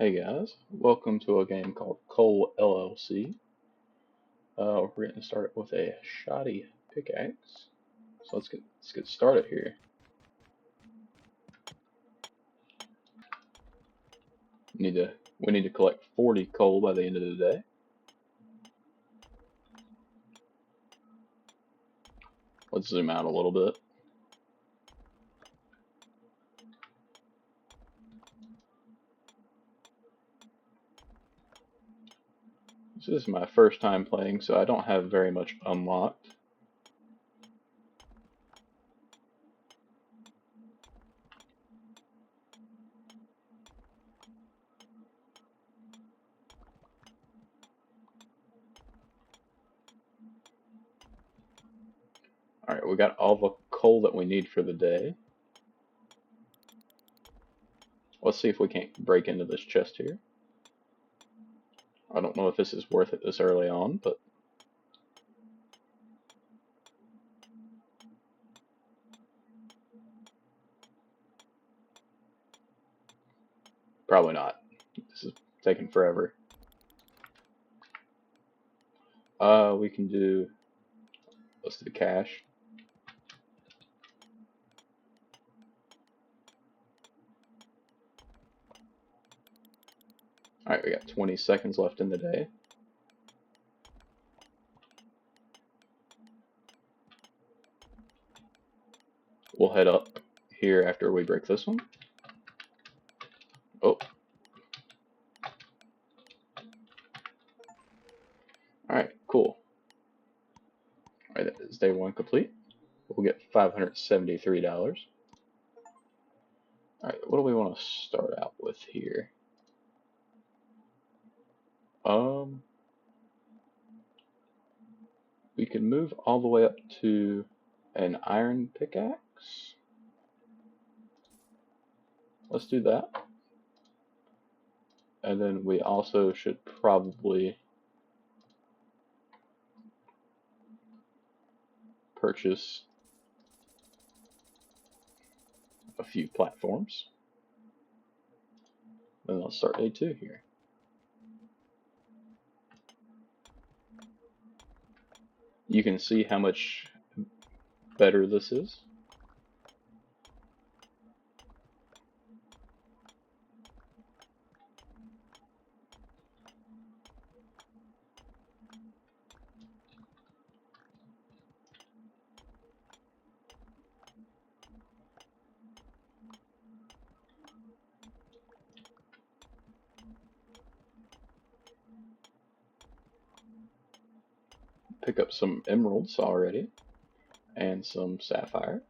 Hey guys, welcome to a game called COAL LLC. We're getting started with a shoddy pickaxe. So let's get started here. We need to collect 40 coal by the end of the day. Let's zoom out a little bit. This is my first time playing, so I don't have very much unlocked. Alright, we got all the coal that we need for the day. Let's see if we can't break into this chest here. I don't know if this is worth it this early on, but probably not. This is taking forever. We can do, let's do cash. Alright, we got 20 seconds left in the day. We'll head up here after we break this one. Oh. Alright, cool. Alright, that is day one complete. We'll get $573. Alright, what do we want to start out with here? We can move all the way up to an iron pickaxe. Let's do that. And then we also should probably purchase a few platforms. Then let's start day two here. You can see how much better this is. Pick up some emeralds already and some sapphire.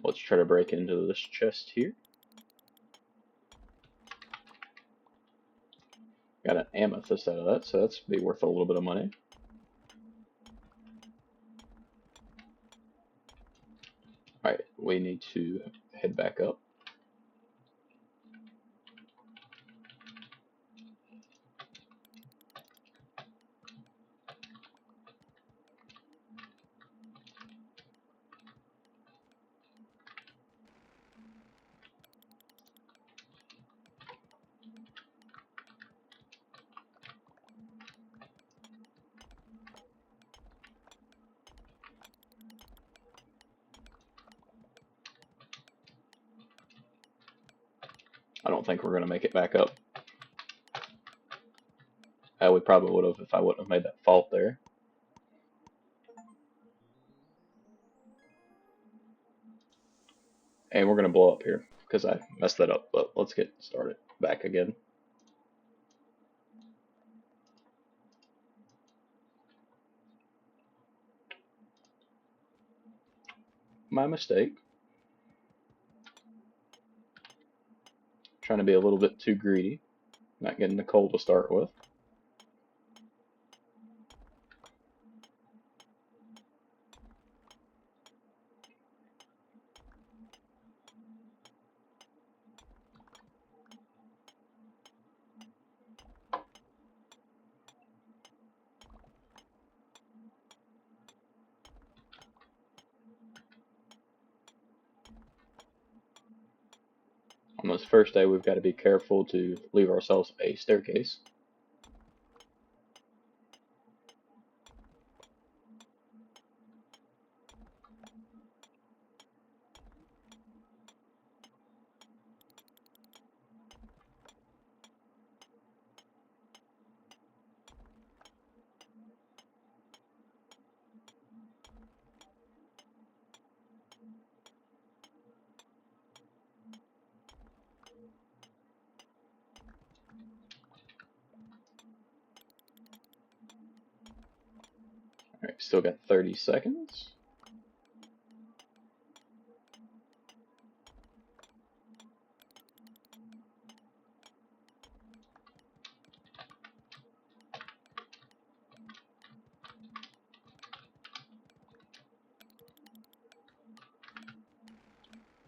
Let's try to break into this chest here. Got an amethyst out of that, so that's be worth a little bit of money. Alright, we need to head back up. I don't think we're going to make it back up. We probably would have if I wouldn't have made that fault there. And we're going to blow up here because I messed that up, but let's get started back again. My mistake. Trying to be a little bit too greedy, not getting the coal to start with. On this first day, we've got to be careful to leave ourselves a staircase. Alright, still got 30 seconds.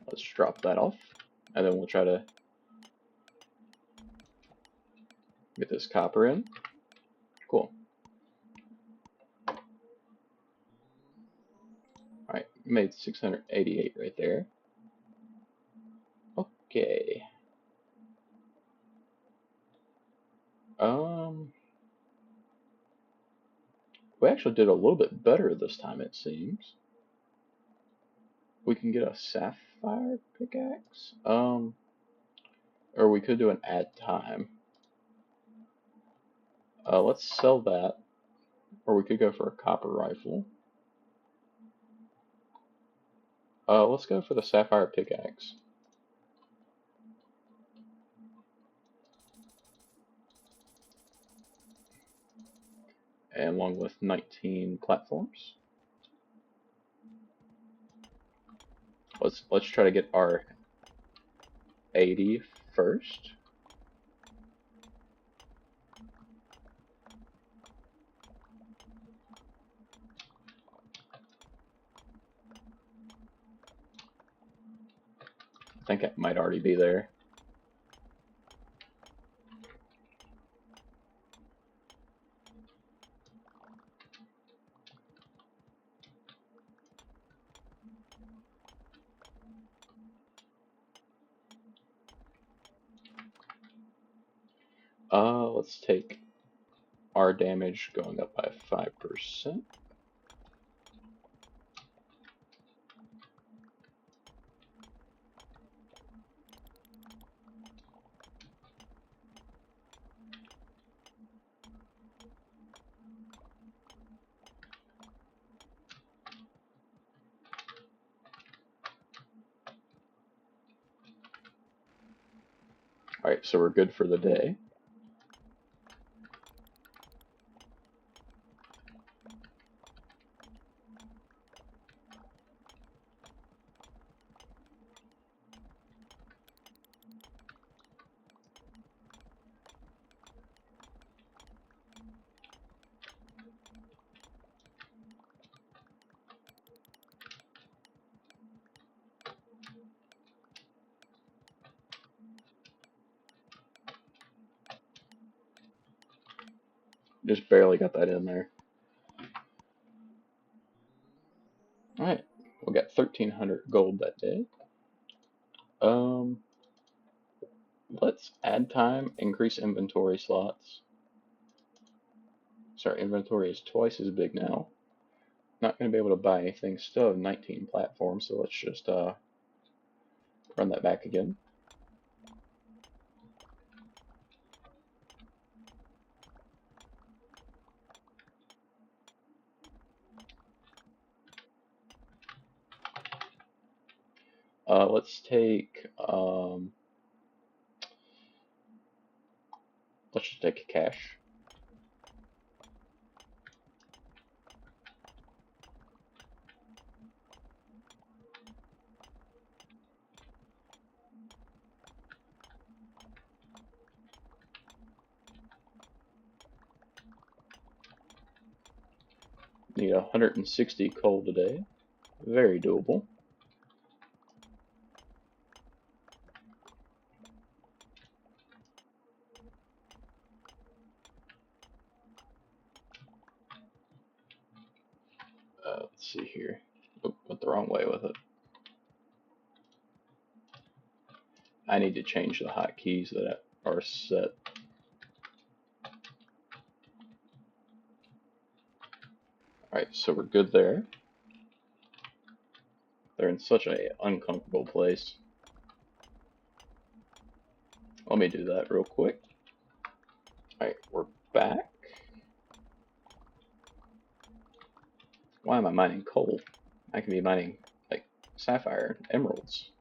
Let's drop that off, and then we'll try to get this copper in. Cool. Alright, made 688 right there. Okay. We actually did a little bit better this time, it seems. We can get a sapphire pickaxe. Or we could do an add time. Let's sell that. Or we could go for a copper rifle. Let's go for the sapphire pickaxe. And along with 19 platforms. Let's try to get our 80 first. I think it might already be there. Let's take our damage going up by 5%. Alright, so we're good for the day. Just barely got that in there. Alright, we got 1,300 gold that day. Let's add time, increase inventory slots. So our inventory is twice as big now. Not going to be able to buy anything, still have 19 platforms, so let's just run that back again. Let's take, let's just take cash. Need 160 coal today. Very doable. Let's see here. Oh, went the wrong way with it. I need to change the hotkeys that are set. Alright, so we're good there. They're in such a uncomfortable place. Let me do that real quick. Alright, we're back. Why am I mining coal? I can be mining, like, sapphire and emeralds.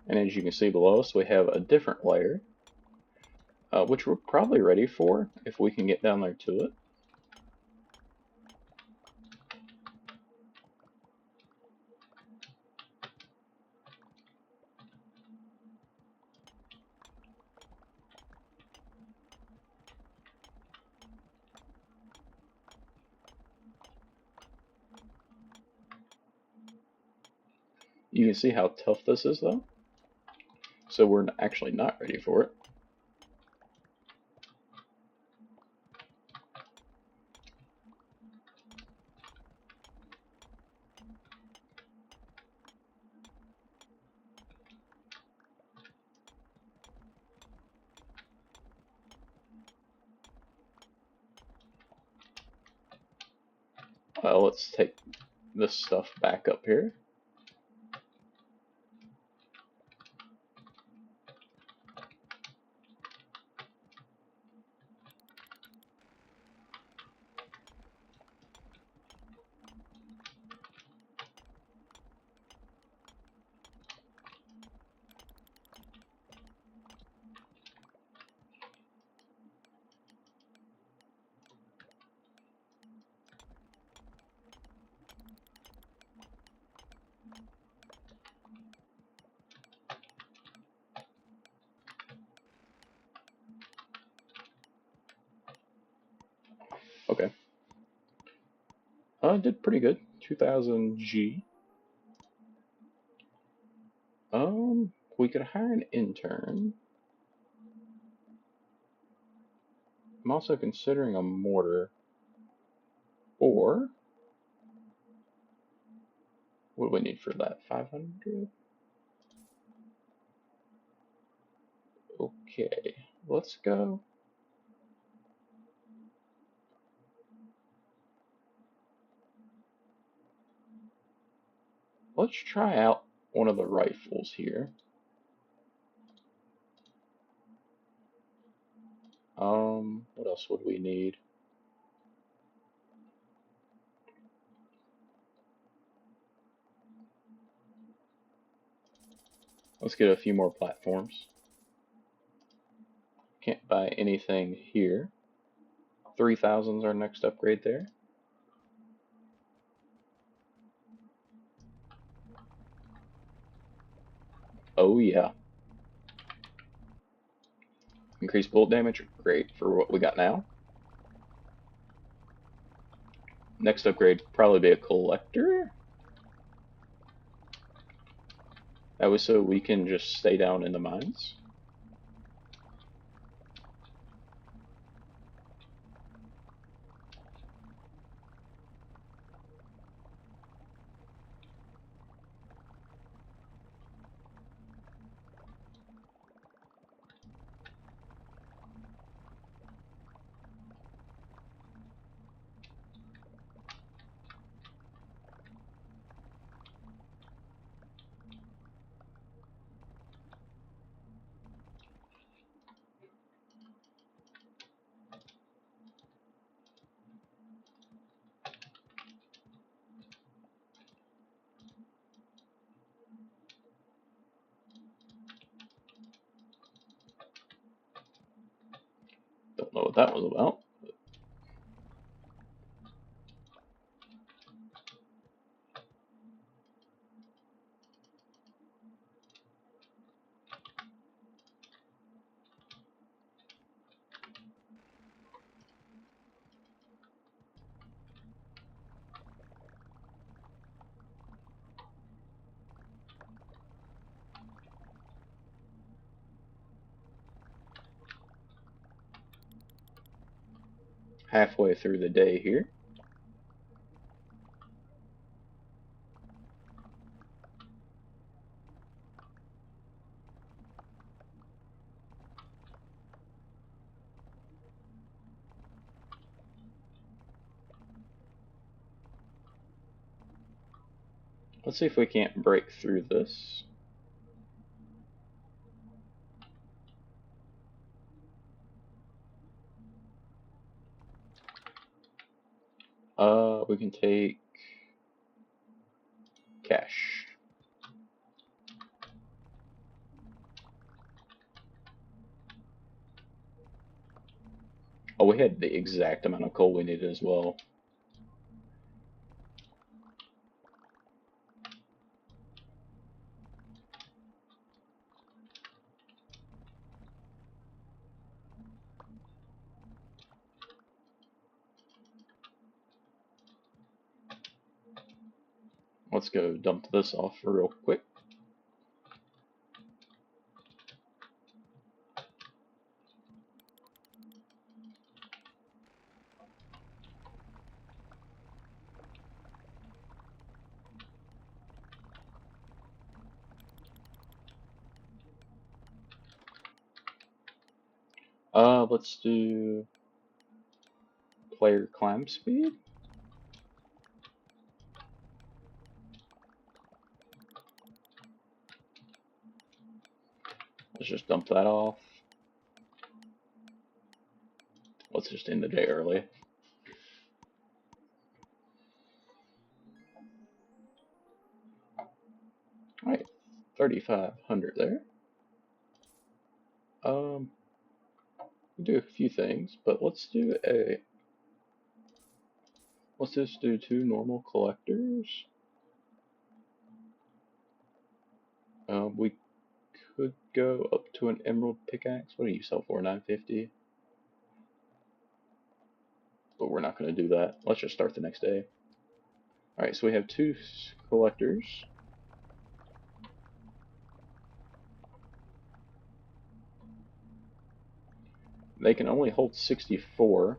And as you can see below us, we have a different layer, which we're probably ready for if we can get down there to it. You can see how tough this is, though. So we're actually not ready for it. Let's take this stuff back up here. Okay. Did pretty good. 2000 G. We could hire an intern. I'm also considering a mortar. Or, what do we need for that? 500? Okay, let's go. Let's try out one of the rifles here. What else would we need? Let's get a few more platforms. Can't buy anything here. 3000 is our next upgrade there. Oh yeah. Increased bullet damage, great for what we got now. Next upgrade probably be a collector. That was so we can just stay down in the mines. Don't know what that was about. halfway through the day here. Let's see if we can't break through this. We can take cash. Oh, we had the exact amount of coal we needed as well. Let's go dump this off real quick. Let's do player climb speed. Let's just dump that off. Let's just end the day early. Alright, 3,500 there. We'll do a few things, but let's just do 2 normal collectors. We could go up to an emerald pickaxe. What do you sell for? 950. But we're not going to do that. Let's just start the next day. Alright, so we have 2 collectors. They can only hold 64.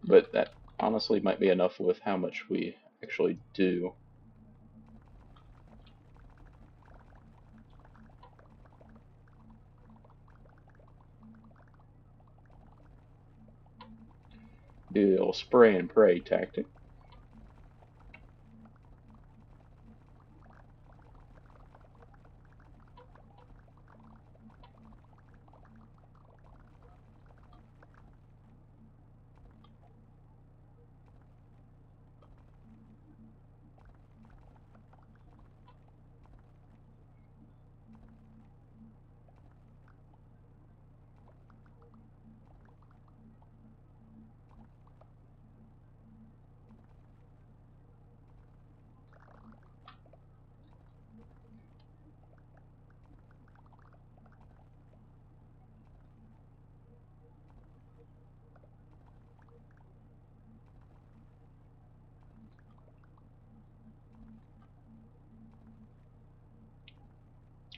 But that honestly might be enough with how much we actually do. Do the old spray and pray tactic.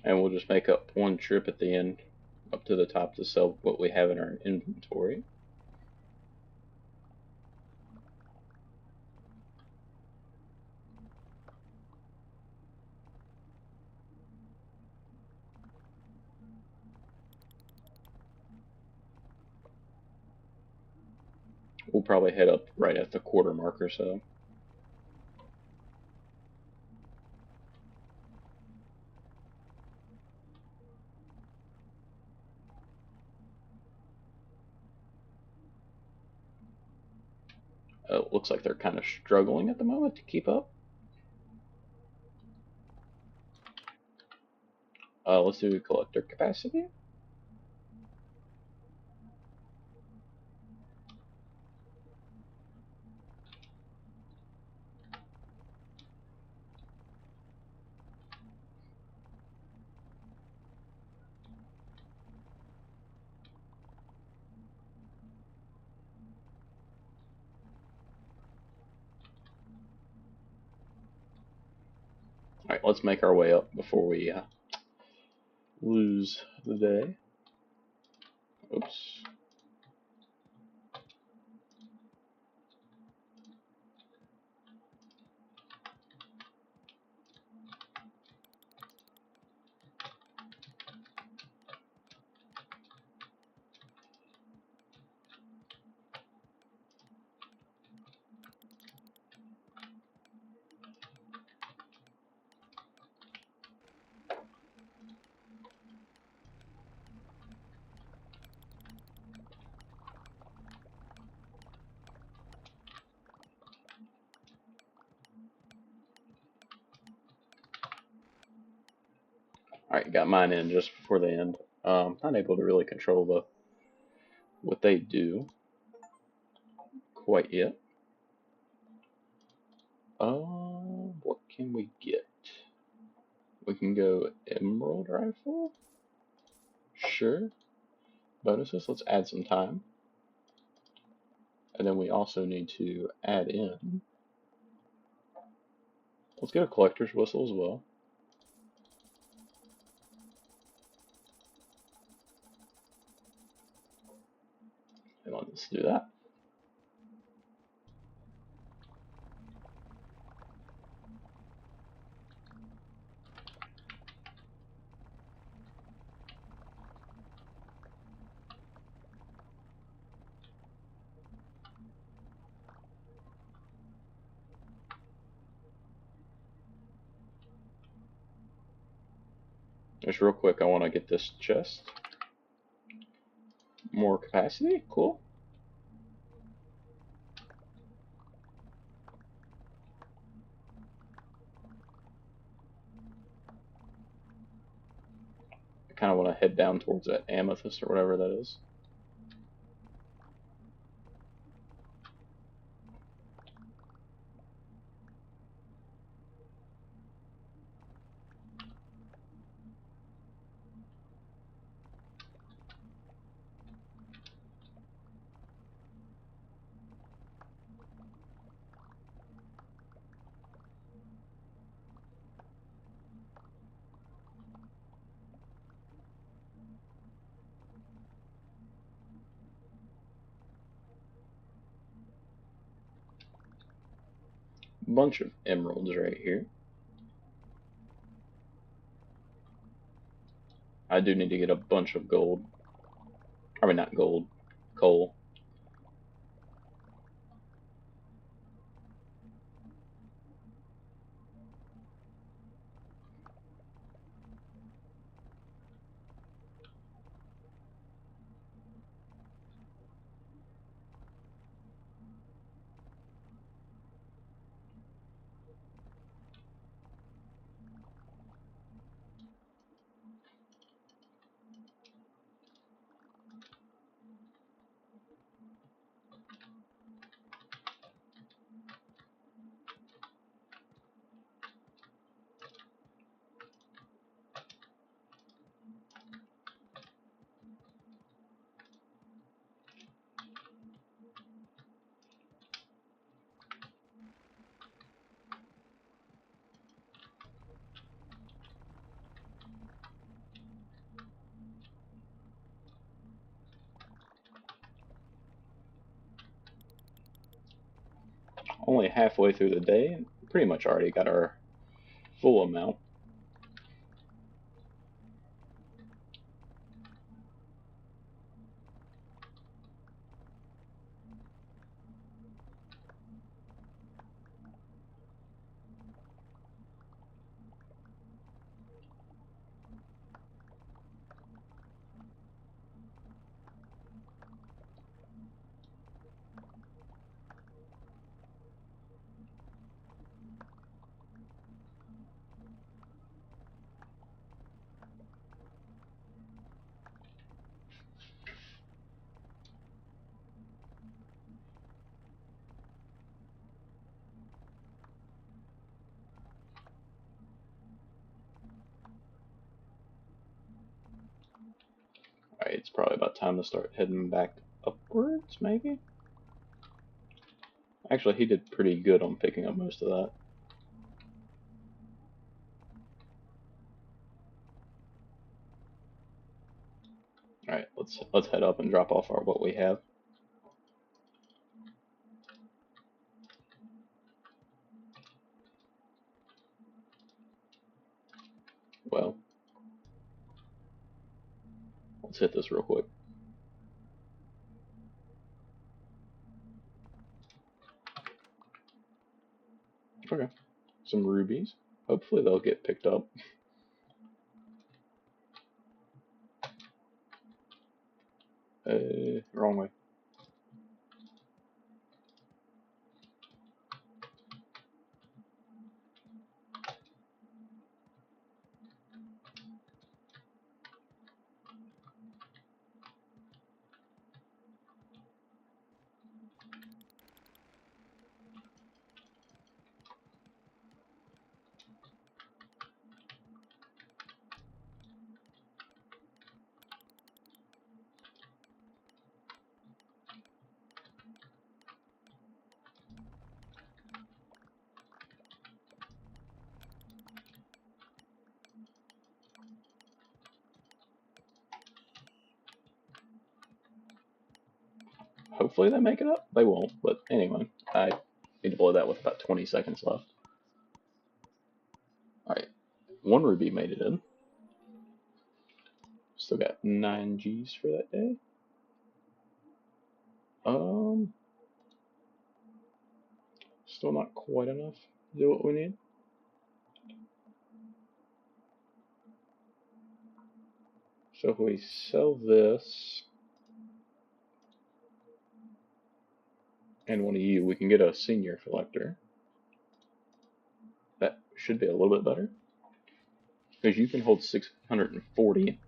And we'll just make up one trip at the end up to the top to sell what we have in our inventory. We'll probably head up right at the quarter mark or so. Looks like they're kind of struggling at the moment to keep up. Let's do collector capacity. Alright, let's make our way up before we lose the day. Oops. Alright, got mine in just before the end. Not able to really control what they do quite yet. What can we get? We can go Emerald Rifle? Sure. Bonuses, let's add some time. And then we also need to add in. Let's get a Collector's Whistle as well. And let's do that. Just real quick, I want to get this chest. More capacity, cool. I kind of want to head down towards that amethyst or whatever that is. Bunch of emeralds right here. I do need to get a bunch of gold. I mean, not gold, coal. Only halfway through the day, and pretty much already got our full amount. Alright, it's probably about time to start heading back upwards, maybe? Actually, he did pretty good on picking up most of that. Alright, let's let's head up and drop off our what we have. Well, let's hit this real quick. Okay, some rubies. Hopefully they'll get picked up. Wrong way. Hopefully they make it up. They won't, but anyway, I need to blow that with about 20 seconds left. Alright, one ruby made it in. Still got 9 Gs for that day. Still not quite enough to do what we need. So if we sell this and one of you, we can get a senior collector. That should be a little bit better. Because you can hold 640.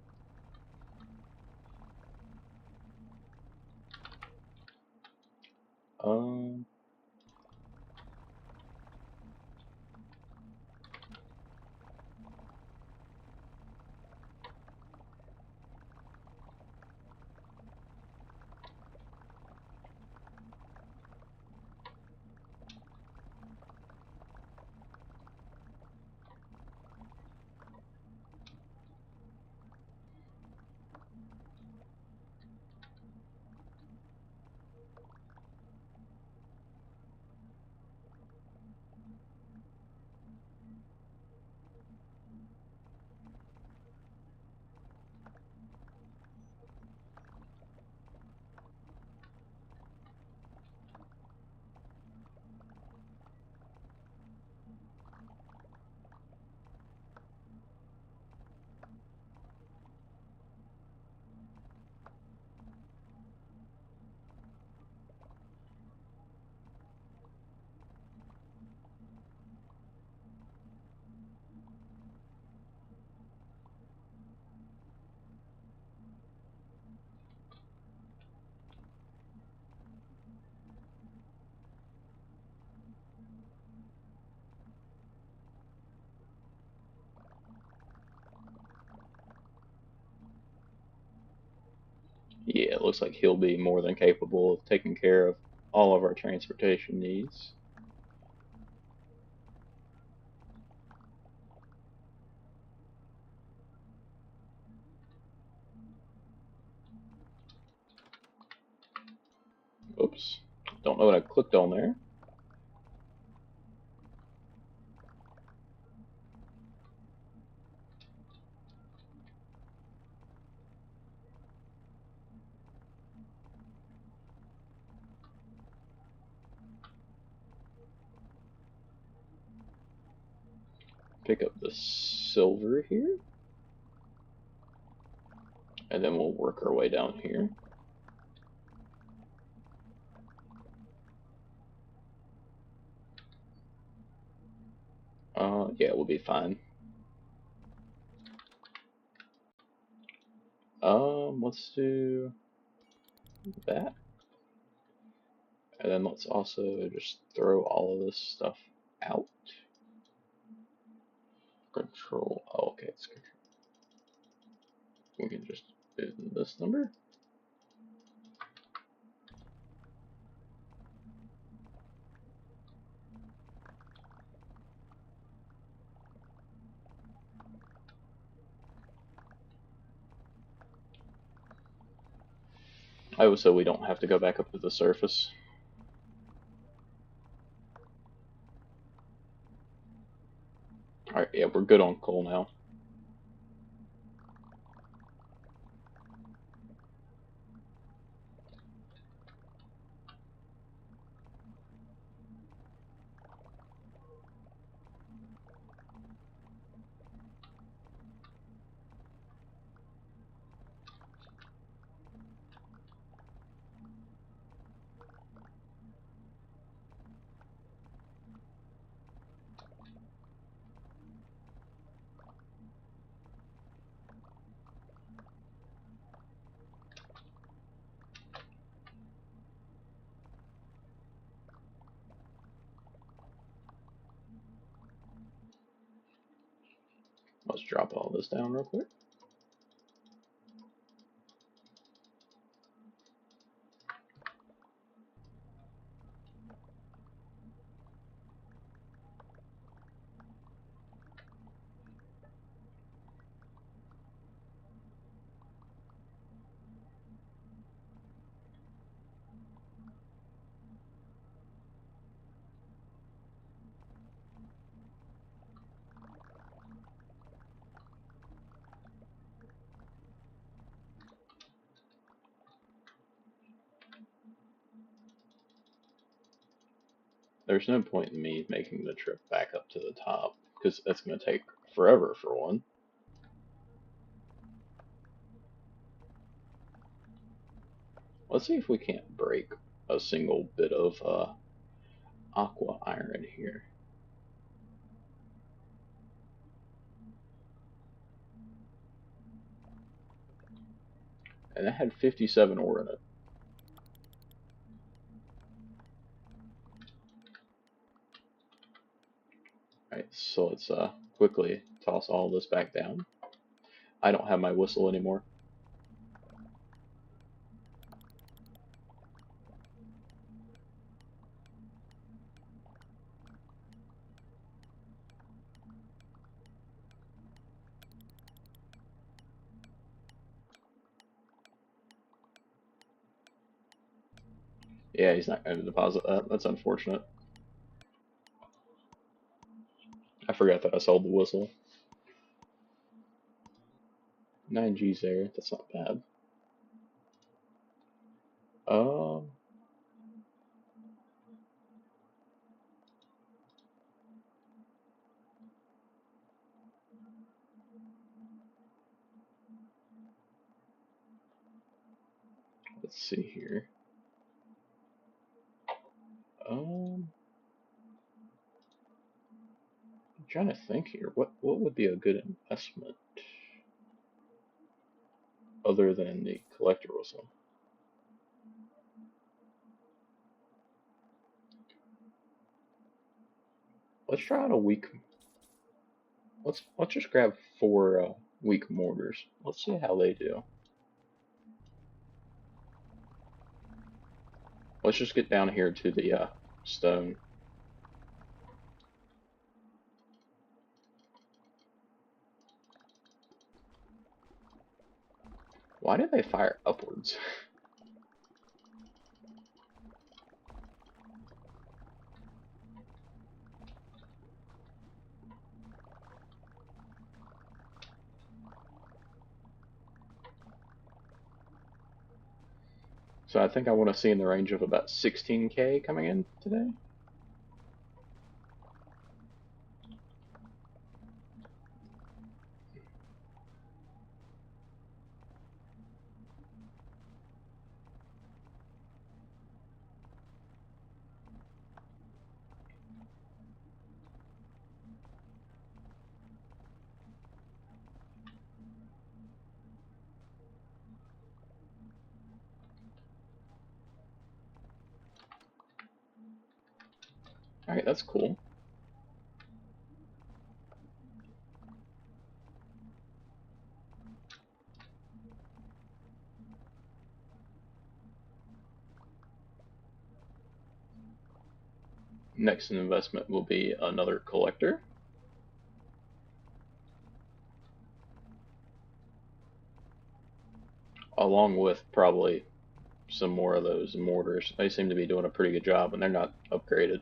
Yeah, it looks like he'll be more than capable of taking care of all of our transportation needs. Oops. Don't know what I clicked on there. Pick up the silver here. And then we'll work our way down here. Yeah, we'll be fine. Let's do that. And then let's also just throw all of this stuff out. Control. Oh, okay, it's control. We can just do this number. Oh, so we don't have to go back up to the surface. Alright, yeah, we're good on coal now. Let's drop all this down real quick. There's no point in me making the trip back up to the top, because that's going to take forever for one. Let's see if we can't break a single bit of aqua iron here. And it had 57 ore in it. Alright, so let's quickly toss all this back down. I don't have my whistle anymore. Yeah, he's not going to deposit that. That's unfortunate. I forgot that I sold the whistle. 9G's there. That's not bad. Um, let's see here. I'm trying to think here. What would be a good investment other than the collector whistle? Let's try out a weak. Let's just grab 4 weak mortars. Let's see how they do. Let's just get down here to the stone. Why did they fire upwards? So I think I want to see in the range of about 16K coming in today. Alright, that's cool. Next investment will be another collector. Along with probably some more of those mortars. They seem to be doing a pretty good job, and they're not upgraded.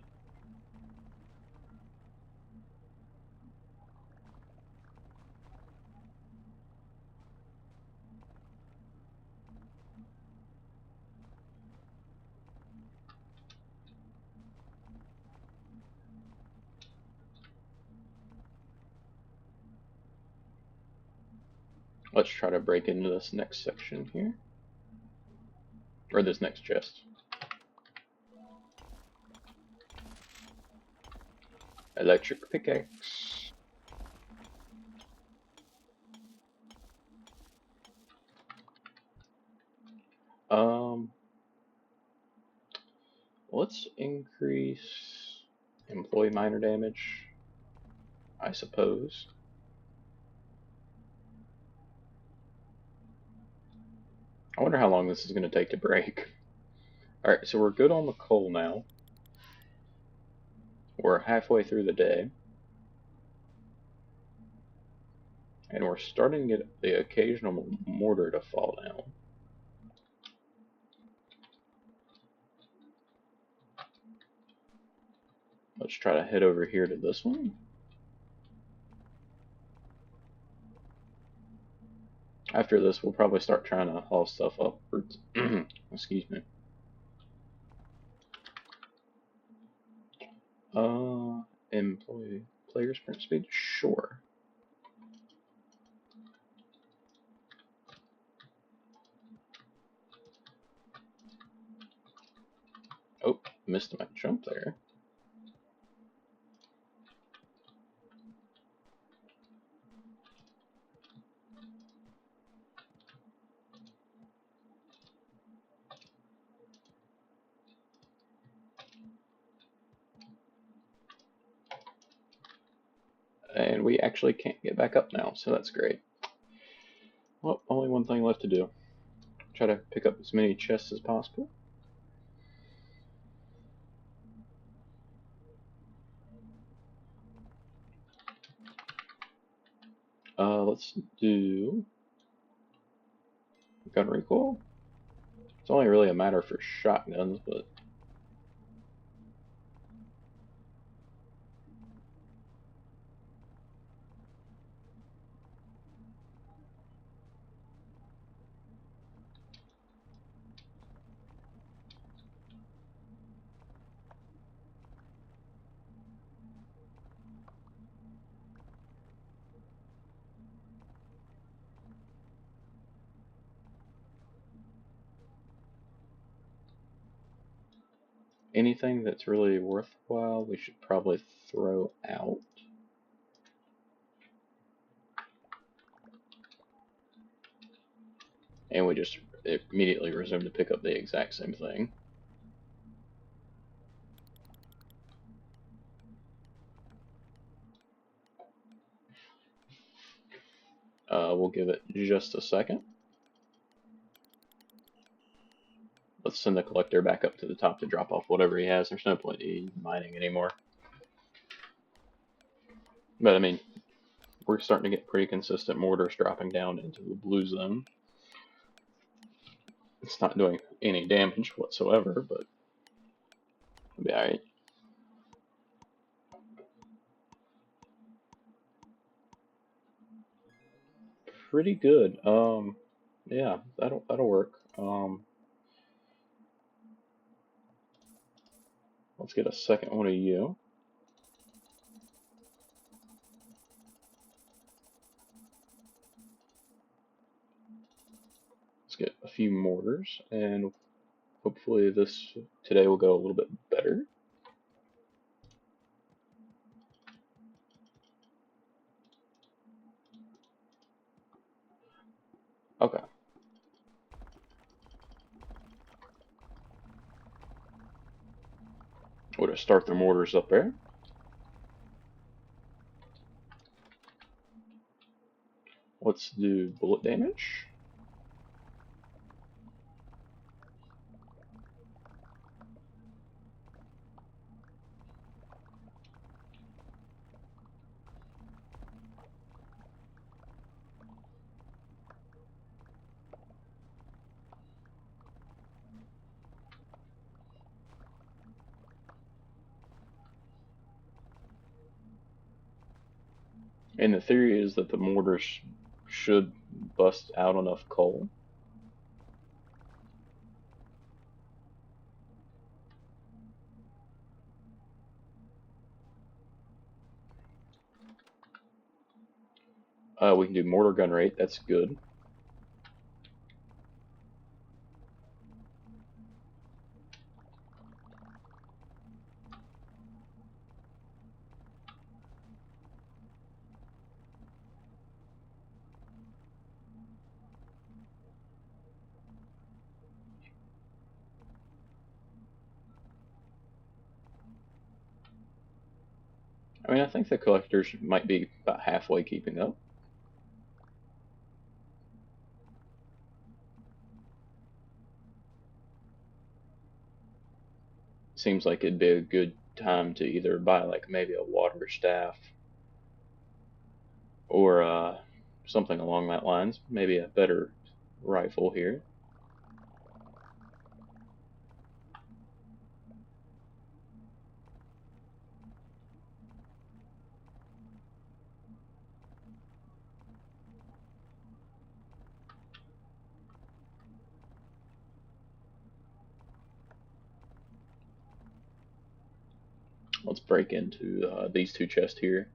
Let's try to break into this next section here, or this next chest. Electric pickaxe. Let's increase employee minor damage, I suppose. I wonder how long this is going to take to break. Alright, so we're good on the coal now. We're halfway through the day. And we're starting to get the occasional mortar to fall down. Let's try to head over here to this one. After this, we'll probably start trying to haul stuff upwards. Excuse me. Employee player sprint speed? Sure. Oh, missed my jump there. And we actually can't get back up now, so that's great. Well, only one thing left to do. Try to pick up as many chests as possible. Let's do gun recoil. It's only really a matter for shotguns, but anything that's really worthwhile we should probably throw out. And we just immediately resume to pick up the exact same thing. We'll give it just a second. Let's send the collector back up to the top to drop off whatever he has. There's no point in mining anymore. But I mean, we're starting to get pretty consistent mortars dropping down into the blue zone. It's not doing any damage whatsoever, but it'll be alright. Pretty good. Yeah, that'll work. Let's get a second one of you. Let's get a few mortars, and hopefully today will go a little bit better. Okay. We'll just start the mortars up there. Let's do bullet damage. And the theory is that the mortar should bust out enough coal. We can do mortar gun rate. That's good. I mean, I think the collectors might be about halfway keeping up. Seems like it'd be a good time to either buy like maybe a water staff or something along that lines. Maybe a better rifle here. Let's break into these two chests here.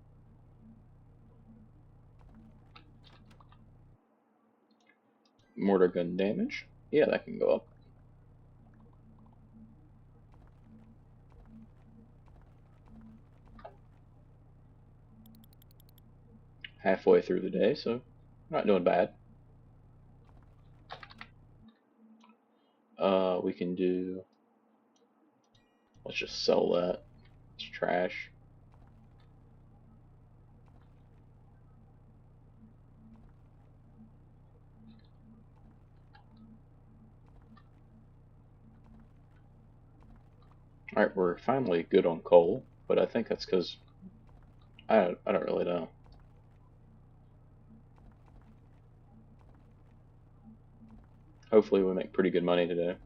Mortar gun damage. Yeah, that can go up. Halfway through the day, so not doing bad. We can do. Let's just sell that. It's trash. Alright, we're finally good on coal, but I think that's because I don't really know. Hopefully we make pretty good money today.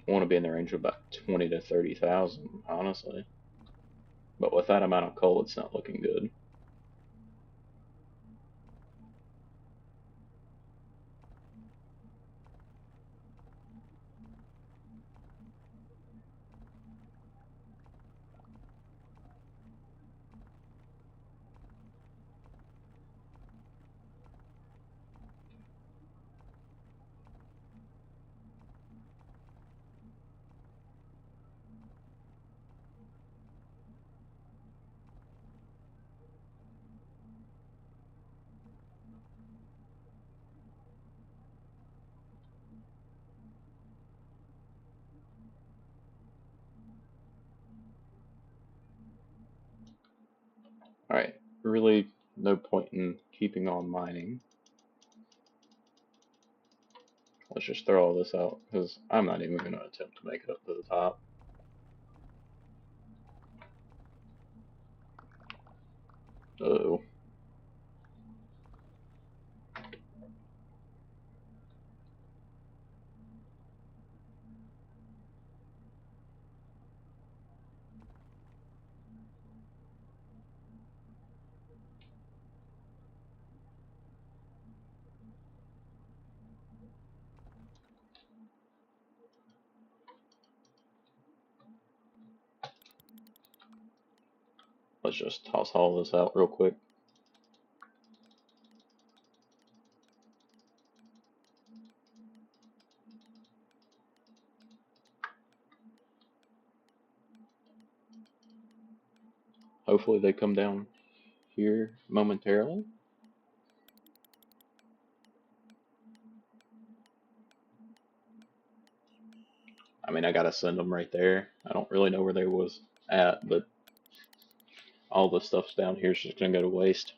I want to be in the range of about 20 to 30,000, honestly. But with that amount of coal, it's not looking good. Alright, really no point in keeping on mining. Let's just throw all this out, because I'm not even going to attempt to make it up to the top. Uh-oh. Let's just toss all this out real quick. Hopefully they come down here momentarily. I mean, I gotta send them right there. I don't really know where they was at, but all the stuff's down here is just gonna go to waste.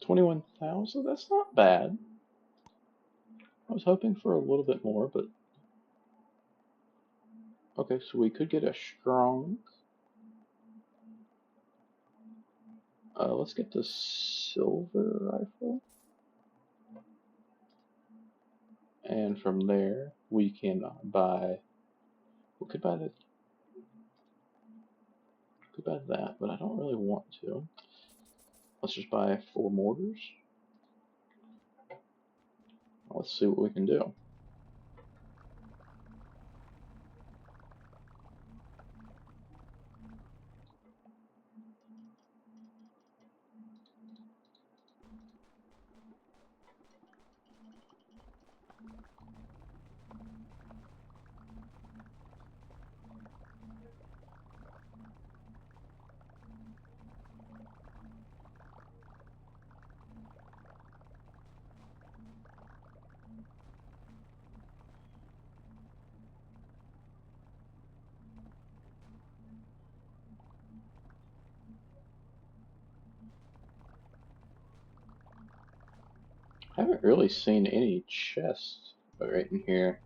$21,000? That's not bad. I was hoping for a little bit more, but okay, so we could get a strong. Let's get the silver rifle. And from there, we can buy. We could buy that, but I don't really want to. Let's just buy 4 mortars. Let's see what we can do. I haven't really seen any chests right in here,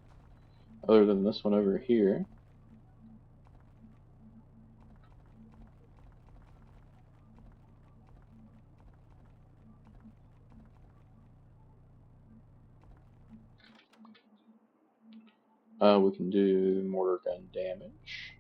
other than this one over here. We can do mortar gun damage.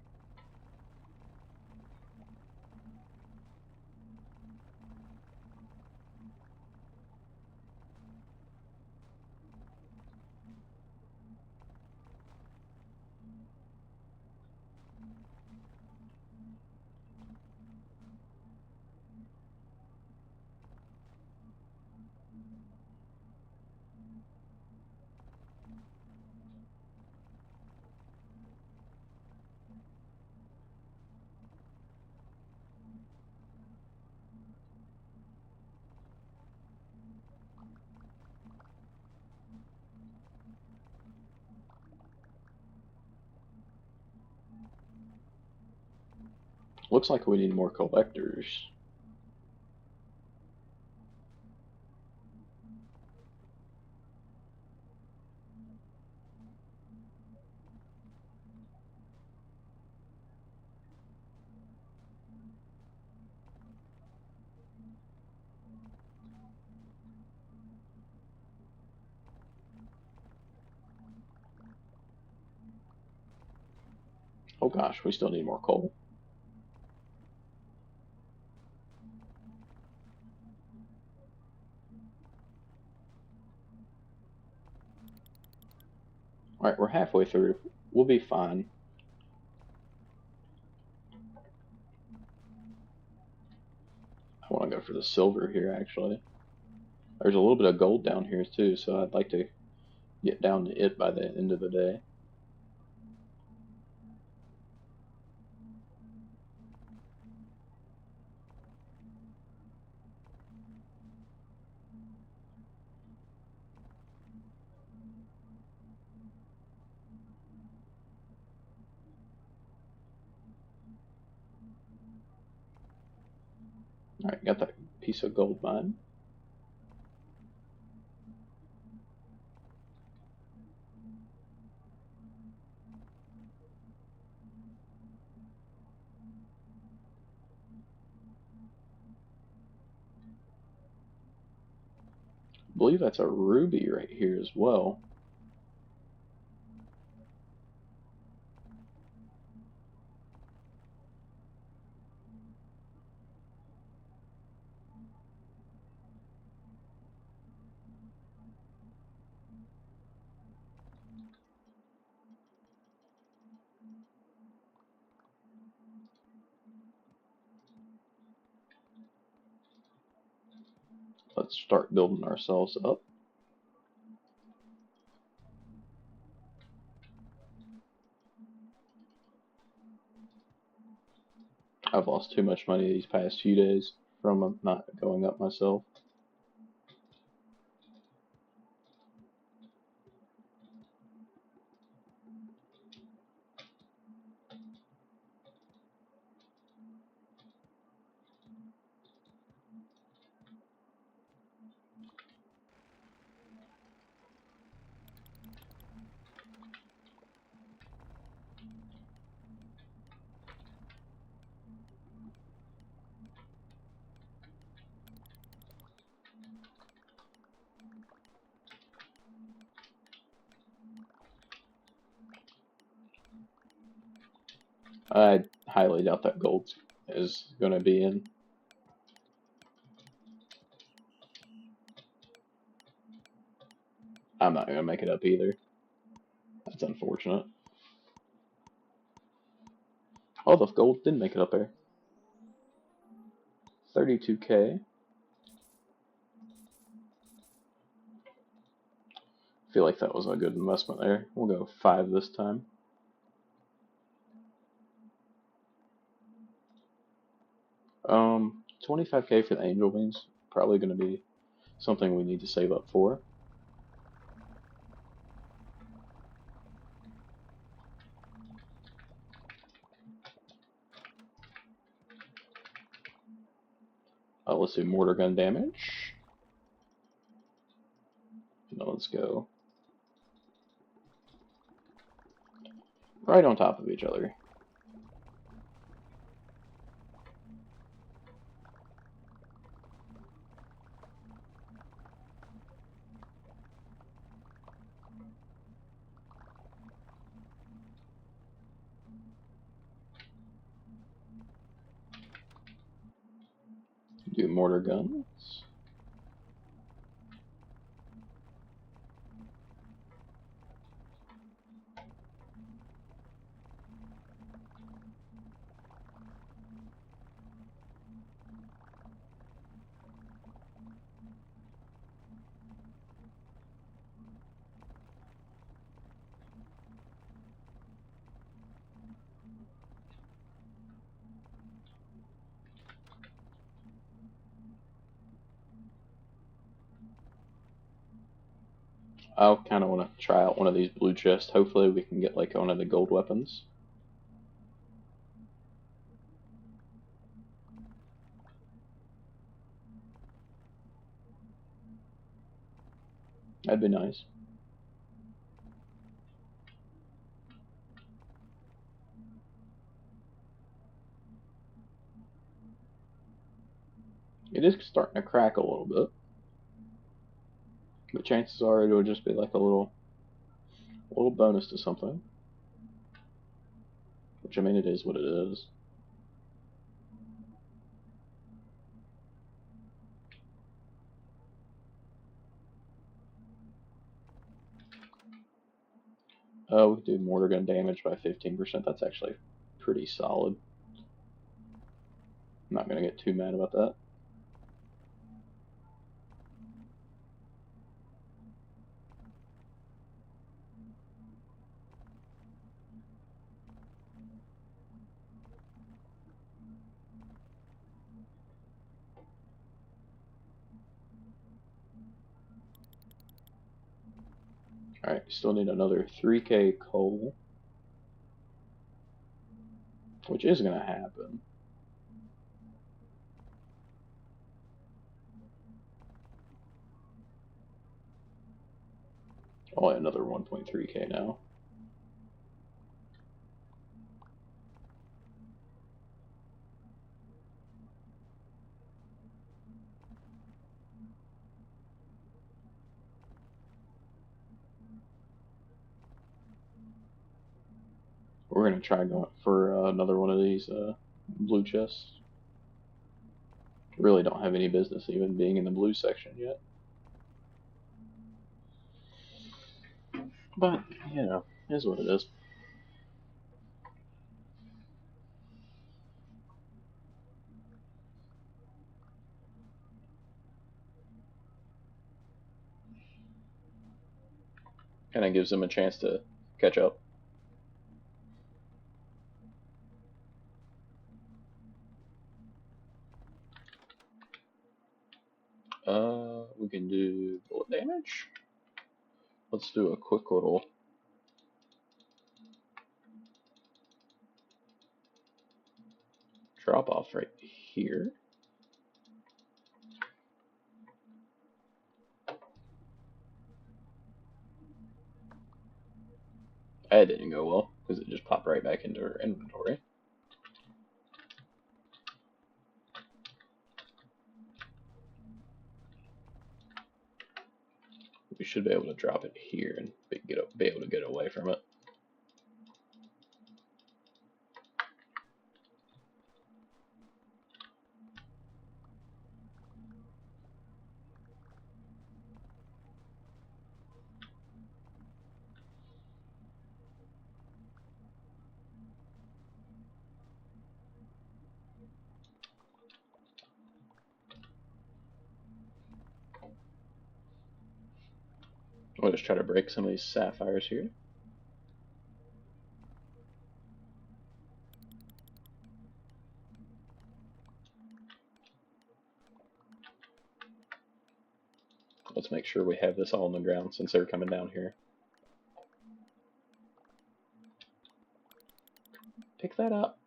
Looks like we need more collectors. Oh gosh, we still need more coal. Alright, we're halfway through. We'll be fine. I want to go for the silver here, actually. There's a little bit of gold down here, too, so I'd like to get down to it by the end of the day. Alright, got that piece of gold mine. I believe that's a ruby right here as well. Let's start building ourselves up. I've lost too much money these past few days from not going up myself. I highly doubt that gold is going to be in. I'm not going to make it up either. That's unfortunate. Oh, the gold did make it up there. 32K. Feel like that was a good investment there. We'll go 5 this time. Um, 25K for the angel wings. Probably going to be something we need to save up for. Let's do mortar gun damage. Now let's go right on top of each other. Do mortar guns. I kind of want to try out one of these blue chests. Hopefully we can get like one of the gold weapons. That'd be nice. It is starting to crack a little bit. But chances are it'll just be like a little bonus to something. Which, I mean, it is what it is. We can do mortar gun damage by 15%. That's actually pretty solid. I'm not going to get too mad about that. Alright, still need another 3K coal. Which is going to happen. Oh, another 1.3K now. We're going to try going for another one of these blue chests. Really don't have any business even being in the blue section yet. But, you know, is what it is. Kind of gives them a chance to catch up. We can do bullet damage. Let's do a quick little drop off right here. That didn't go well because it just popped right back into our inventory. We should be able to drop it here and be able to get away from it. We'll just try to break some of these sapphires here. Let's make sure we have this all on the ground since they're coming down here. Pick that up.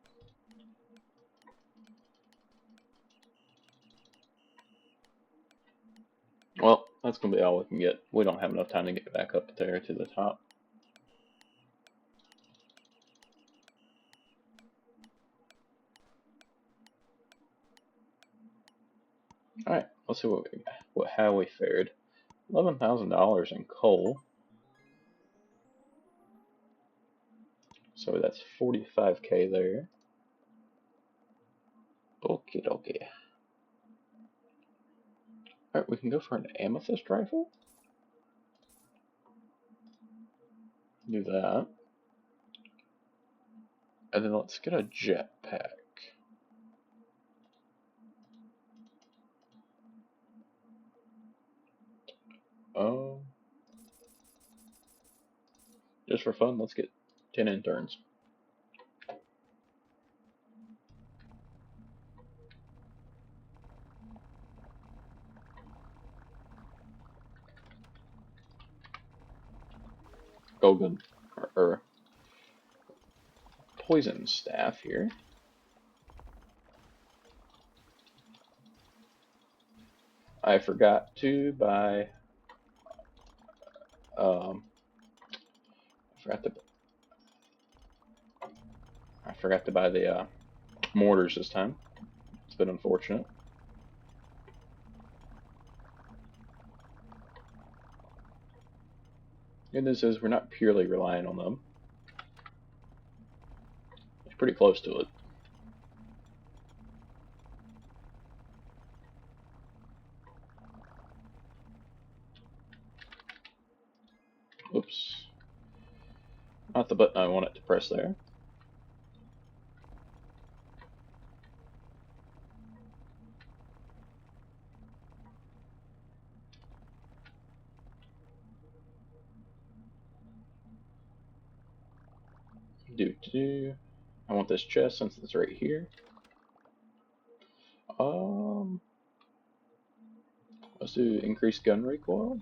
Well, that's going to be all we can get. We don't have enough time to get back up there to the top. Alright, let's see how we fared. $11,000 in coal. So that's 45K there. Okie dokie. Alright, we can go for an amethyst rifle. Do that. And then let's get a jetpack. Just for fun, let's get 10 interns. Golden or poison staff here. I forgot to buy. I forgot to buy the mortars this time. It's been unfortunate. Good news is we're not purely relying on them. It's pretty close to it. Oops. Not the button I wanted to press there. I want this chest since it's right here. Let's do increased gun recoil.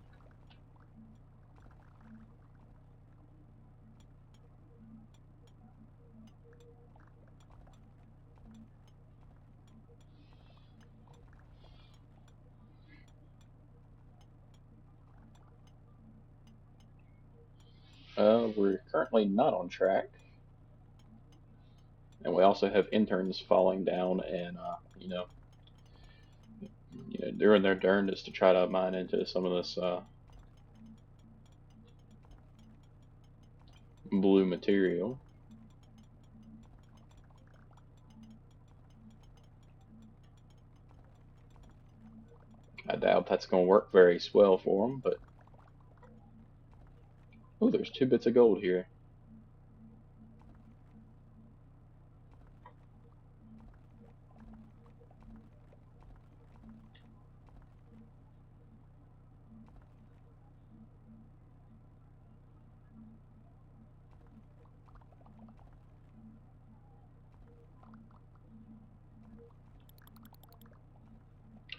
We're currently not on track. And we also have interns falling down and, doing their darndest to try to mine into some of this blue material. I doubt that's going to work very well for them, but... Oh, there's 2 bits of gold here.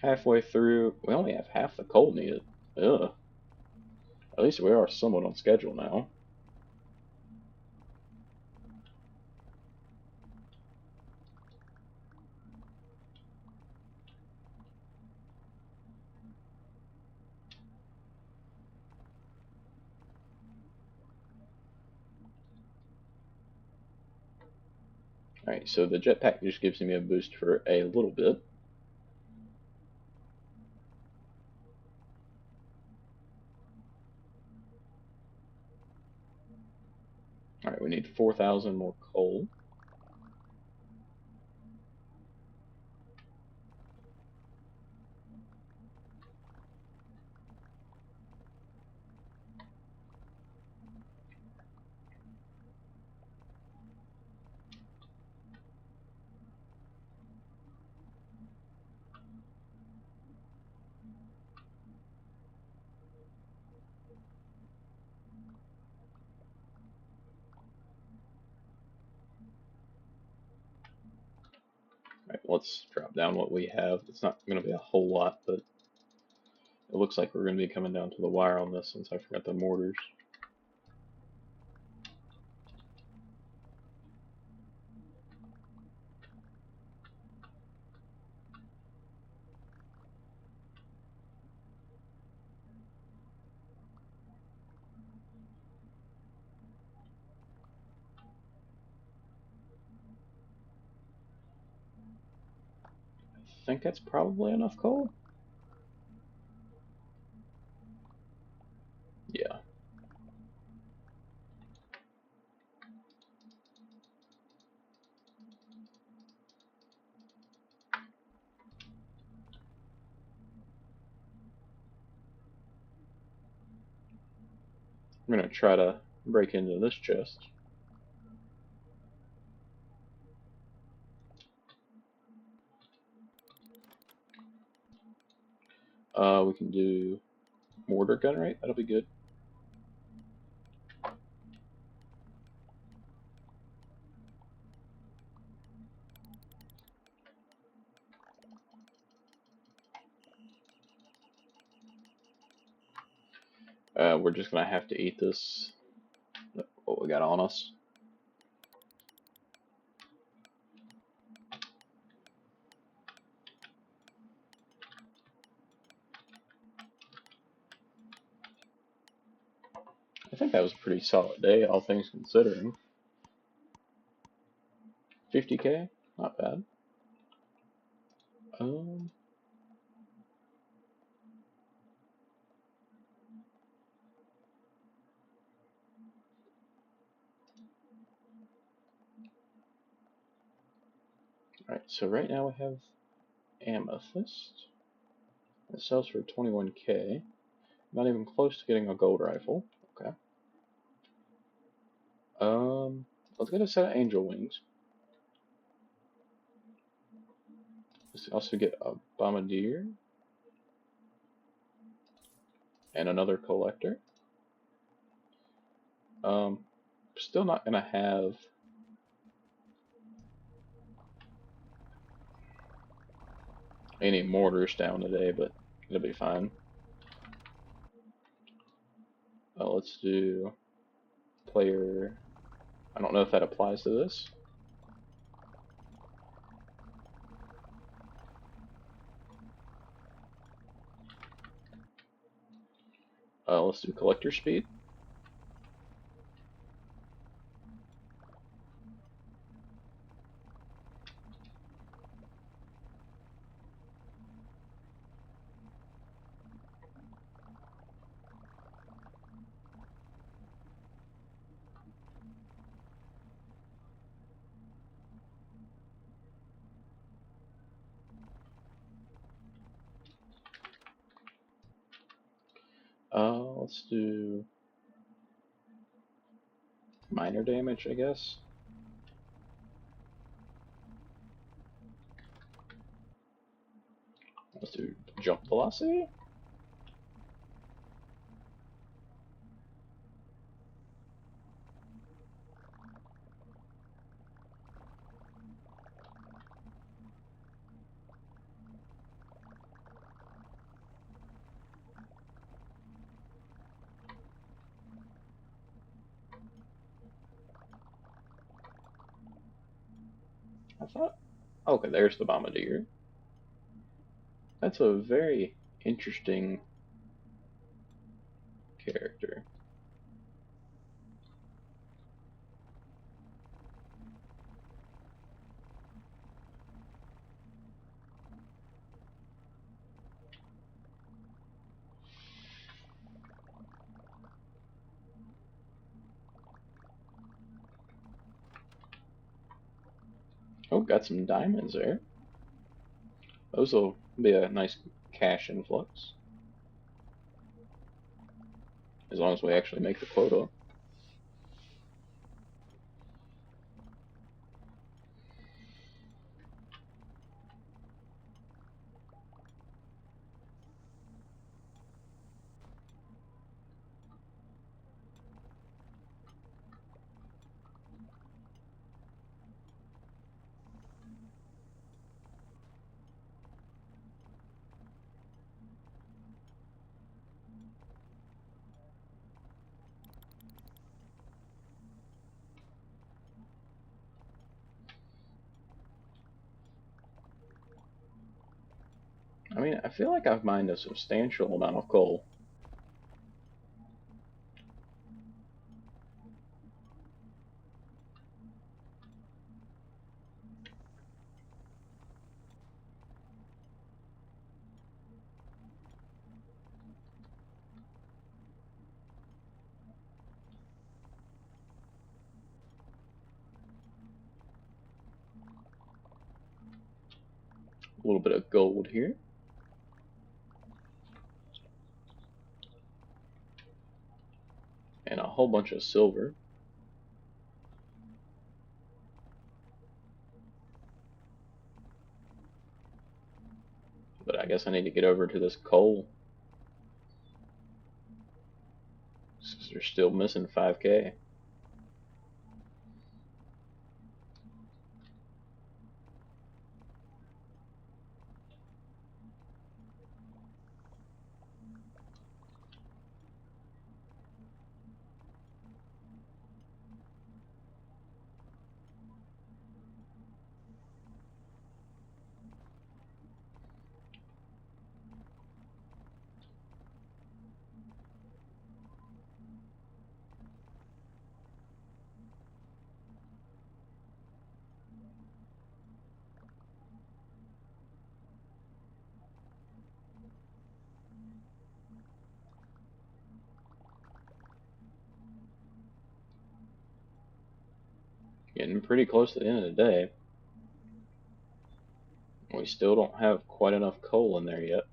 Halfway through, we only have half the coal needed. Ugh. At least we are somewhat on schedule now. Alright, so the jetpack just gives me a boost for a little bit. Alright, we need 4,000 more coal. Alright, let's drop down what we have. It's not going to be a whole lot, but it looks like we're going to be coming down to the wire on this since I forgot the mortars. I think that's probably enough coal. Yeah. I'm going to try to break into this chest. We can do mortar gun rate. That'll be good. We're just going to have to eat this, what we got on us. I think that was a pretty solid day, all things considering. 50k? Not bad. Alright, so right now we have amethyst. It sells for 21k. Not even close to getting a gold rifle. Okay. Let's get a set of angel wings. Let's also get a bombardier and another collector. Still not gonna have any mortars down today, but it'll be fine. Let's do player. I don't know if that applies to this. Let's do collector speed. Let's do minor damage, I guess. Let's do jump velocity. I thought. Okay, there's the bombardier. That's a very interesting character. Oh, got some diamonds there. Those will be a nice cash influx. As long as we actually make the quota. I mean, I feel like I've mined a substantial amount of coal. A little bit of gold here. And a whole bunch of silver. But I guess I need to get over to this coal. They're still missing 5K. Getting pretty close to the end of the day. We still don't have quite enough coal in there yet.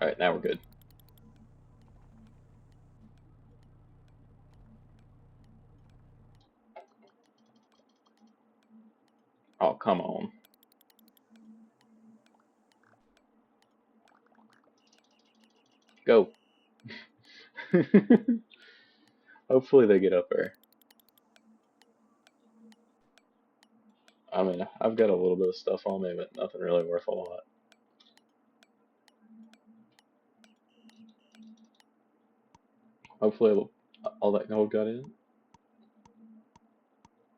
Alright, now we're good. Oh, come on. Go. Hopefully they get up there. I mean, I've got a little bit of stuff on me, but nothing really worth a lot. Hopefully all that gold got in.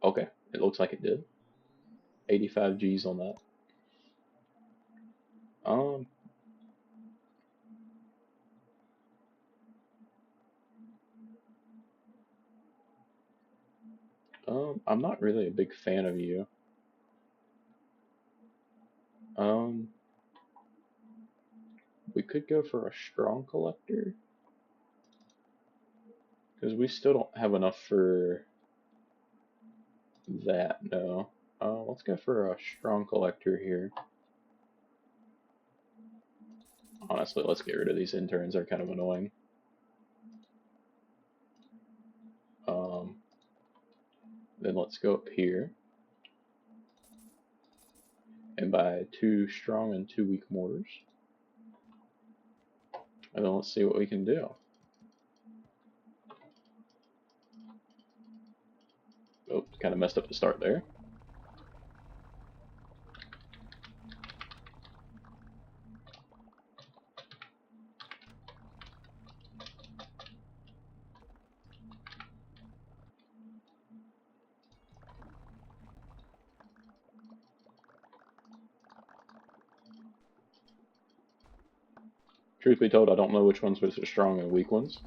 Okay, it looks like it did. 85 G's on that. Um, I'm not really a big fan of you. Um, we could go for a strong collector. Because we still don't have enough for that, no. Let's go for a strong collector here. Honestly, let's get rid of these interns. They're kind of annoying. Then let's go up here and buy 2 strong and 2 weak mortars. And then let's see what we can do. Oh, kind of messed up the start there. Truth be told, I don't know which ones was the strong and weak ones.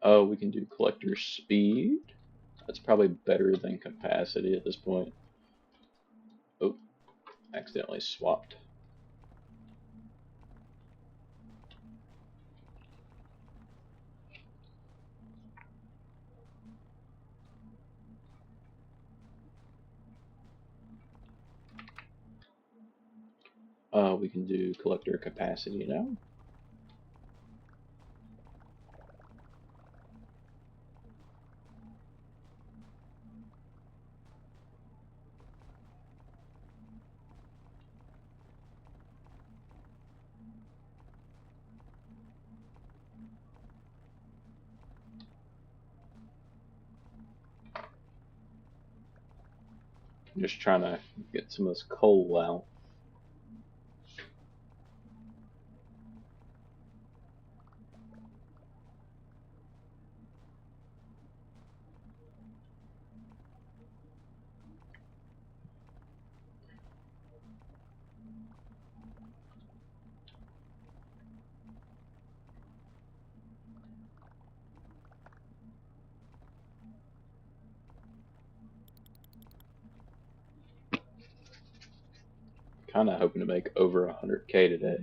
Oh, we can do collector speed. That's probably better than capacity at this point. Oh, accidentally swapped. We can do collector capacity now. Just trying to get some of this coal out. Kind of hoping to make over 100K today.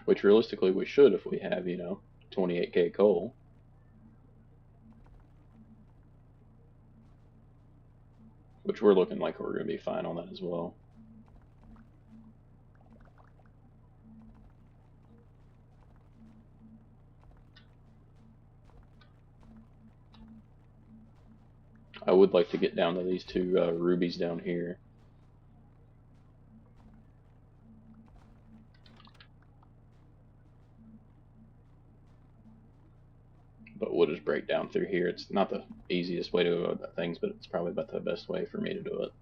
Which realistically we should if we have, 28K coal. Which we're looking like we're going to be fine on that as well. I would like to get down to these two rubies down here. But we'll just break down through here. It's not the easiest way to go about things, but it's probably about the best way for me to do it.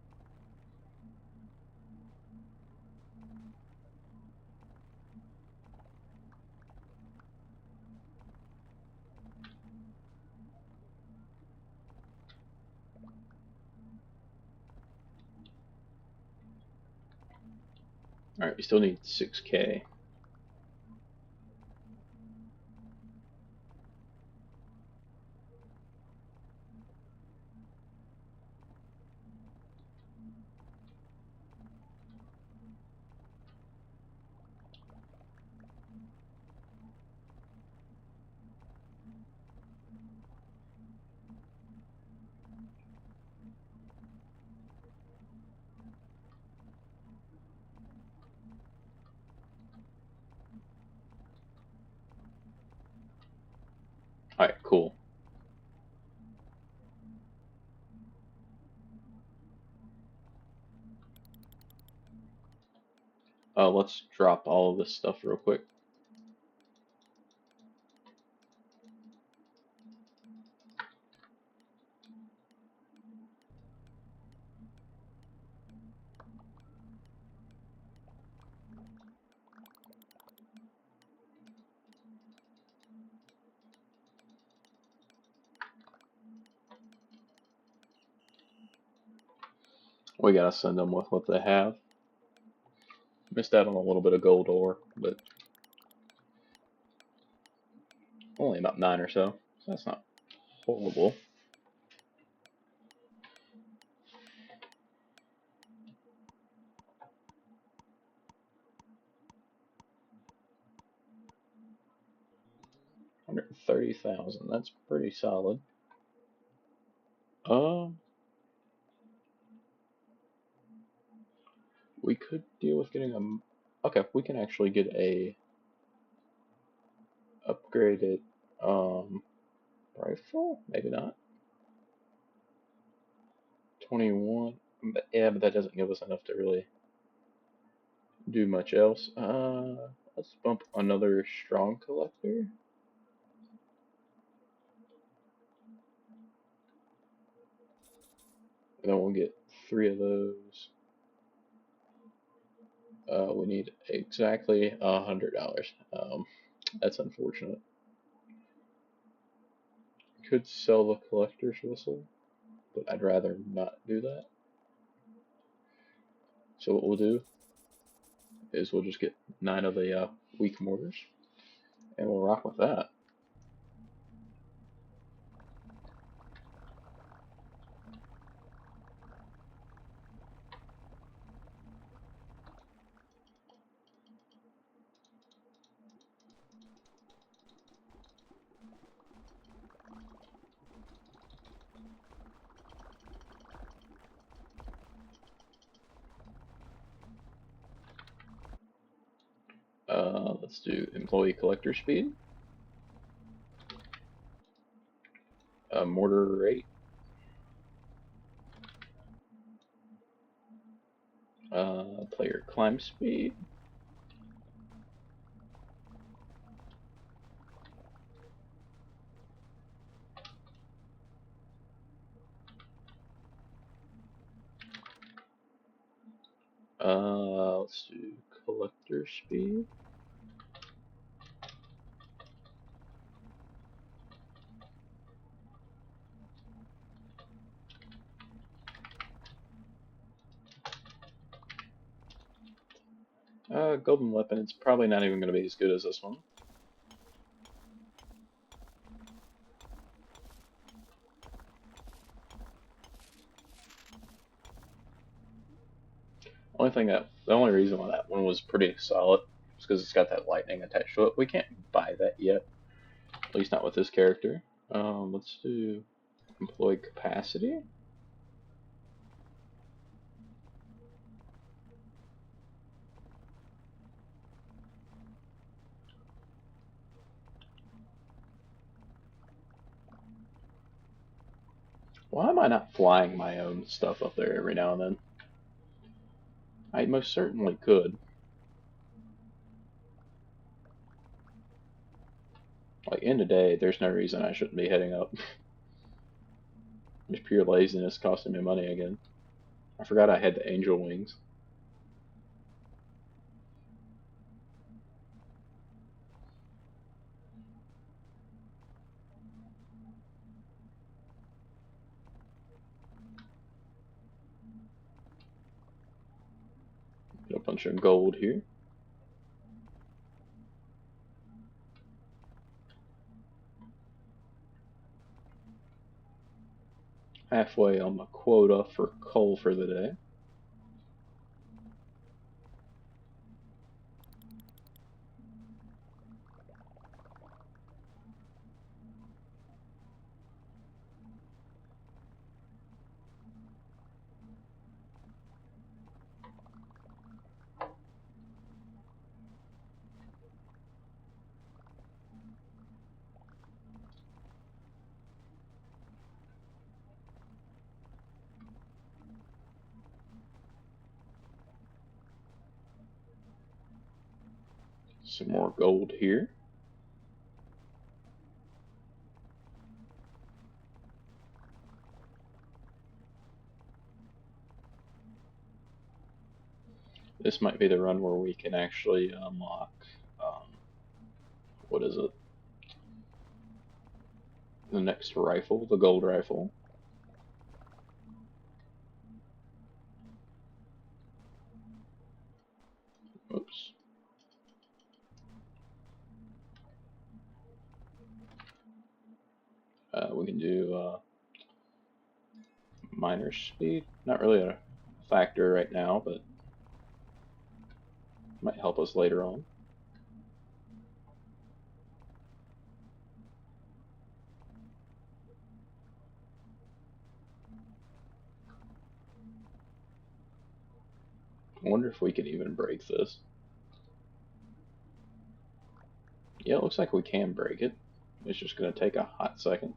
Alright, we still need 6K. Alright, cool. Let's drop all of this stuff real quick. We gotta send them with what they have. Missed out on a little bit of gold ore, but only about 9 or so. So that's not horrible. $130,000. That's pretty solid. We could deal with getting a. Okay, we can actually get a upgraded rifle. Maybe not. 21. But yeah, but that doesn't give us enough to really do much else. Let's bump another strong collector. And then we'll get 3 of those. We need exactly $100. That's unfortunate. Could sell the collector's whistle, but I'd rather not do that. So what we'll do is we'll just get 9 of the weak mortars, and we'll rock with that. Let's do employee collector speed, mortar rate, player climb speed, let's do collector speed. Golden weapon, it's probably not even going to be as good as this one. The only reason why that one was pretty solid is because it's got that lightning attached to it. We can't buy that yet, at least not with this character. Let's do employee capacity. Why am I not flying my own stuff up there every now and then? I most certainly could. Like, in the day, there's no reason I shouldn't be heading up. Just pure laziness costing me money again. I forgot I had the angel wings. Get a bunch of gold here. Halfway on my quota for coal for the day. Some more gold here. This might be the run where we can actually unlock, what is it? The next rifle, the gold rifle. Oops. We can do miner speed. Not really a factor right now, but might help us later on. I wonder if we can even break this. Yeah, it looks like we can break it. It's just going to take a hot second.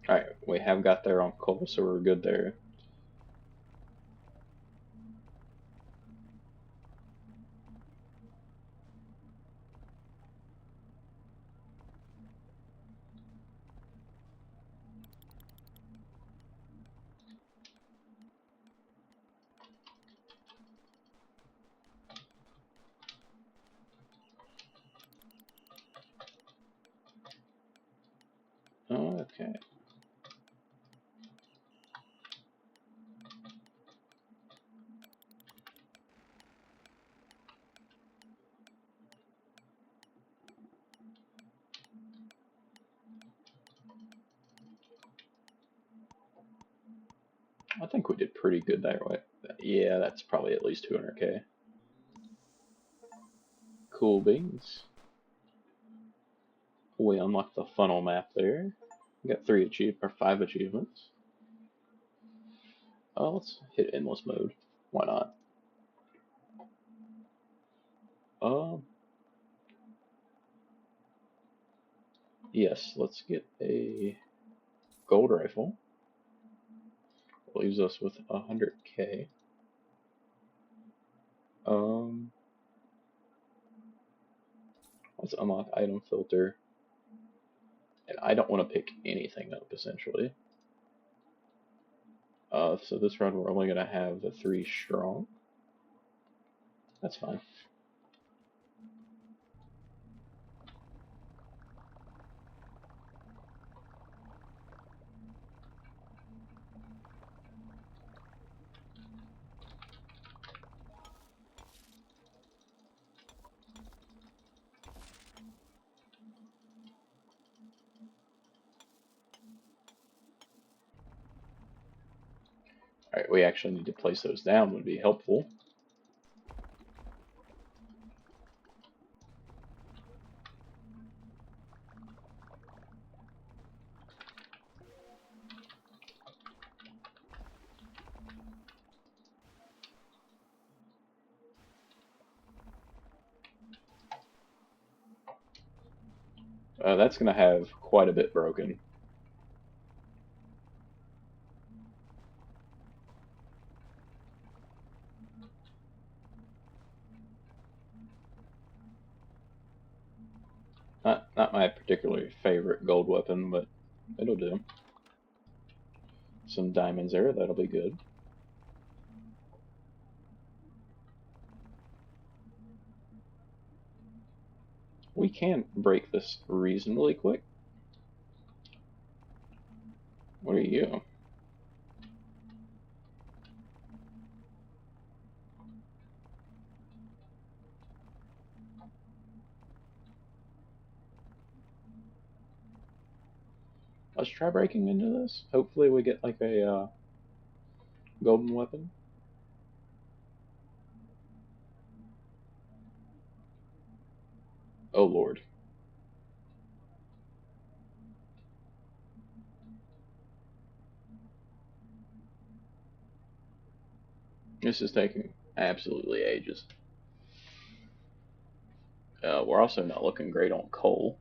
Alright, we have got there on coal, so we're good there. Okay. I think we did pretty good that way. Yeah, that's probably at least 200k. Cool beans. We unlock the funnel map there. We got 5 achievements. Let's hit endless mode. Why not? Um, yes, let's get a gold rifle. Leaves us with 100k. Um, let's unlock item filter. And I don't want to pick anything up, essentially. So this run we're only going to have the 3 strong. That's fine. Alright, we actually need to place those down would be helpful. That's going to have quite a bit broken. Not my particularly favorite gold weapon, but it'll do. Some diamonds there, that'll be good. We can break this reasonably quick. What are you? Let's try breaking into this. Hopefully we get like a golden weapon. Oh lord. This is taking absolutely ages. We're also not looking great on coal.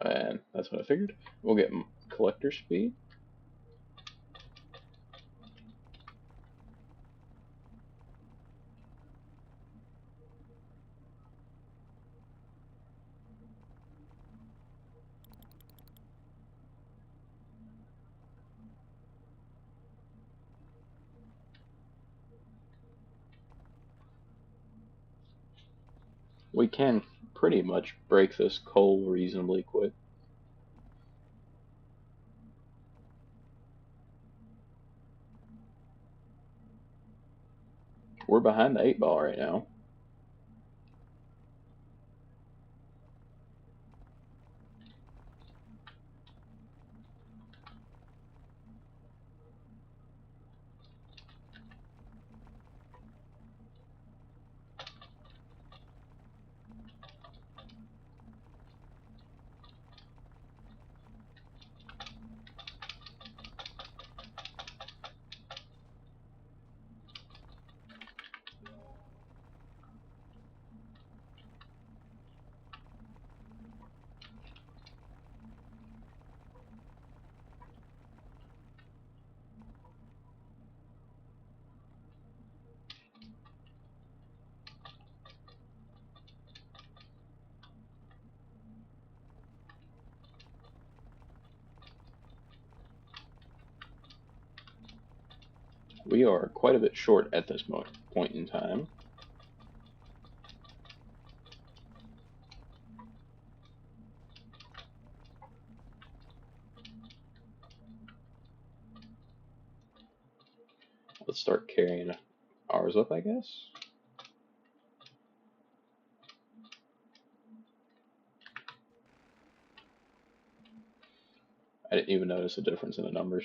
And that's what I figured. We'll get collector speed. We can pretty much break this coal reasonably quick. We're behind the 8 ball right now. We are quite a bit short at this point in time. Let's start carrying ours up, I guess. I didn't even notice a difference in the numbers.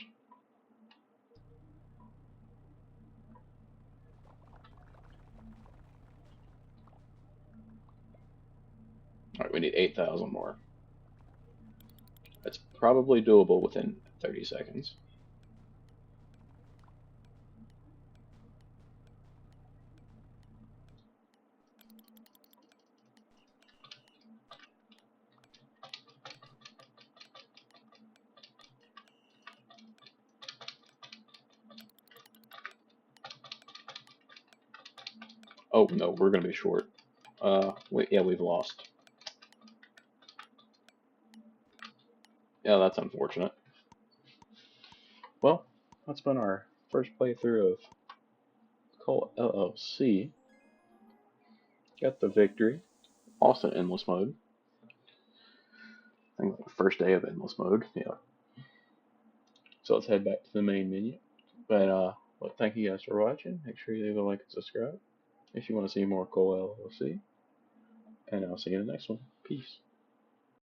Alright, we need 8,000 more. That's probably doable within 30 seconds. Oh no, we're gonna be short. Yeah, we've lost. Yeah, that's unfortunate. Well, that's been our first playthrough of COAL LLC. Got the victory. Lost in endless mode. I think like the first day of endless mode. Yeah. So let's head back to the main menu. But well, thank you guys for watching. Make sure you leave a like and subscribe if you want to see more COAL LLC. And I'll see you in the next one. Peace.